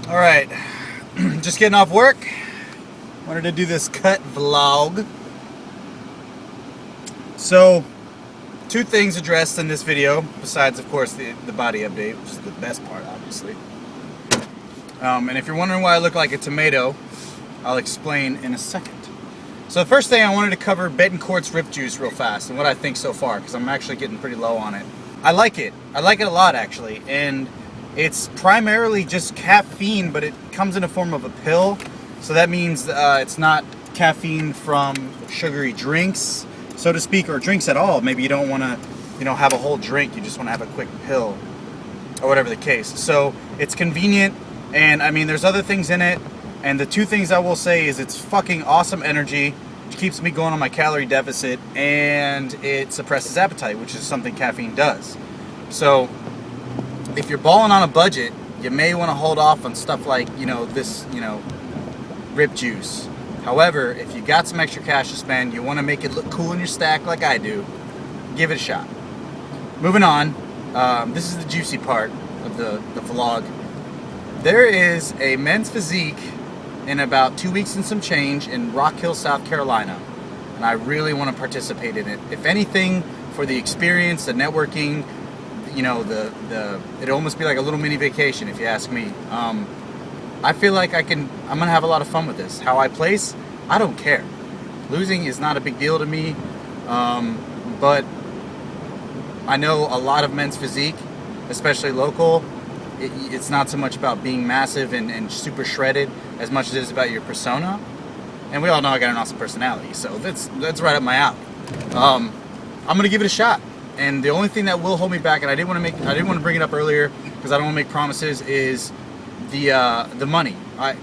All right, just getting off work. Wanted to do this cut vlog. So, two things addressed in this video, besides, of course, the body update, which is the best part, obviously. And if you're wondering why I look like a tomato, I'll explain in a second. So the first thing I wanted to cover Betancourt's Rip Juice real fast and what I think so far, because I'm actually getting pretty low on it. I like it. I like it a lot, actually. And it's primarily just caffeine, but it comes in a form of a pill. So that means it's not caffeine from sugary drinks, so to speak, or drinks at all. Maybe you don't want to, have a whole drink. You just want to have a quick pill, or whatever the case. So it's convenient, and I mean, there's other things in it. And the two things I will say is it's fucking awesome energy, which keeps me going on my calorie deficit, and it suppresses appetite, which is something caffeine does. So if you're balling on a budget, you may want to hold off on stuff like, this, Rip Juice. However, if you got some extra cash to spend, you want to make it look cool in your stack like I do, give it a shot. Moving on, this is the juicy part of the vlog. There is a men's physique in about 2 weeks and some change in Rock Hill, South Carolina, and I really want to participate in it. If anything, for the experience, the networking, it'd almost be like a little mini vacation if you ask me. I feel like I'm gonna have a lot of fun with this. How I place, I don't care. Losing is not a big deal to me, but I know a lot of men's physique, especially local. It's not so much about being massive and super shredded as much as it is about your persona. And we all know I got an awesome personality, so that's right up my alley. I'm gonna give it a shot. And the only thing that will hold me back, and I didn't want to bring it up earlier because I don't want to make promises, is the money.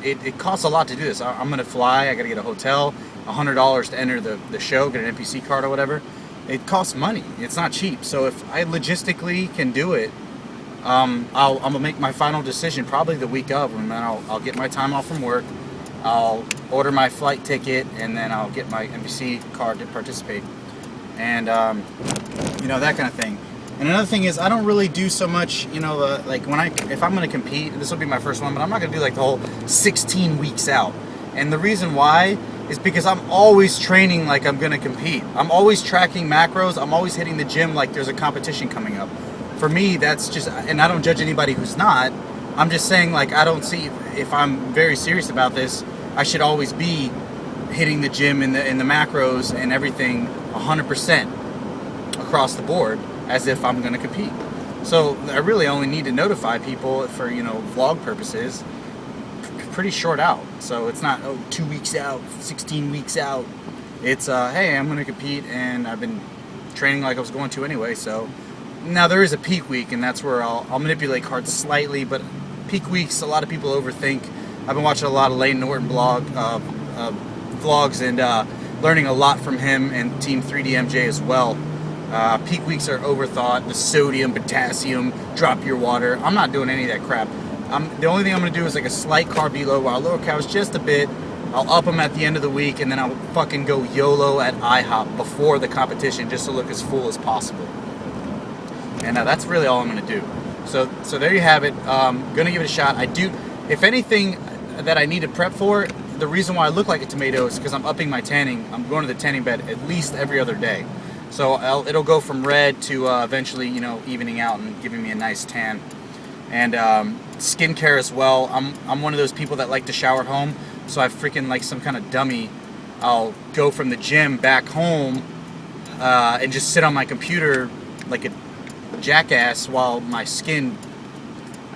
It costs a lot to do this. I'm gonna fly. I gotta get a hotel, $100 to enter the show, get an NPC card or whatever. It costs money. It's not cheap. So if I logistically can do it, I'm gonna make my final decision probably the week of, and then I'll get my time off from work. I'll order my flight ticket, and then I'll get my NPC card to participate, and that kind of thing. And another thing is, I don't really do so much, like if I'm gonna compete, this will be my first one, but I'm not gonna do like the whole 16 weeks out. And the reason why is because I'm always training like I'm gonna compete. I'm always tracking macros. I'm always hitting the gym like there's a competition coming up. For me, that's just, and I don't judge anybody who's not. I'm just saying, like, I don't see, if I'm very serious about this, I should always be hitting the gym in the macros and everything 100% across the board as if I'm going to compete. So I really only need to notify people for, vlog purposes pretty short out. So it's not, 2 weeks out, 16 weeks out. It's, hey, I'm going to compete, and I've been training like I was going to anyway, so. Now there is a peak week, and that's where I'll manipulate cards slightly, but peak weeks, a lot of people overthink. I've been watching a lot of Lane Norton vlogs and learning a lot from him and Team 3DMJ as well. Peak weeks are overthought. The sodium, potassium, drop your water. I'm not doing any of that crap. The only thing I'm going to do is like a slight carb deload, while I'll lower calories just a bit. I'll up them at the end of the week, and then I'll fucking go YOLO at IHOP before the competition just to look as full as possible. And that's really all I'm going to do. So there you have it. Going to give it a shot. I do, if anything that I need to prep for, the reason why I look like a tomato is because I'm upping my tanning. I'm going to the tanning bed at least every other day. So it'll go from red to eventually, evening out and giving me a nice tan. And skincare as well. I'm one of those people that like to shower at home. So I freaking like some kind of dummy. I'll go from the gym back home and just sit on my computer like a jackass while my skin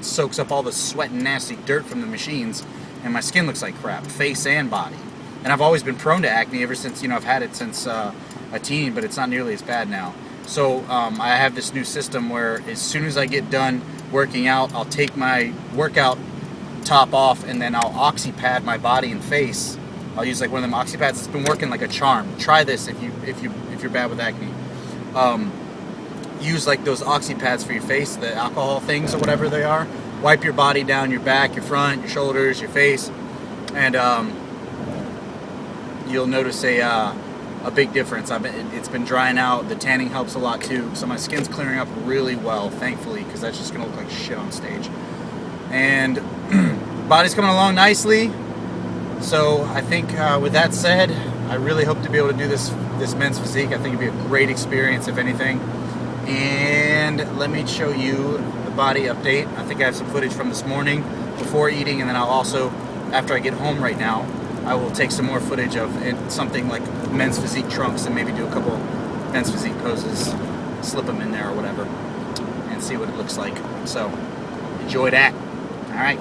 soaks up all the sweat and nasty dirt from the machines, and my skin looks like crap, face and body. And I've always been prone to acne ever since, I've had it since a teen, but it's not nearly as bad now. So I have this new system where as soon as I get done working out, I'll take my workout top off, and then I'll oxy pad my body and face. I'll use like one of them oxy pads. It's been working like a charm. Try this if you're bad with acne. Use like those oxy pads for your face, the alcohol things or whatever they are. Wipe your body down, your back, your front, your shoulders, your face, and you'll notice a big difference. It's been drying out. The tanning helps a lot too. So my skin's clearing up really well, thankfully, because that's just gonna look like shit on stage. And body's coming along nicely. So I think with that said, I really hope to be able to do this men's physique. I think it'd be a great experience, if anything. And let me show you the body update. I think I have some footage from this morning before eating, and then I'll also, after I get home right now, I will take some more footage of something like men's physique trunks and maybe do a couple men's physique poses, slip them in there or whatever, and see what it looks like. So enjoy that. All right.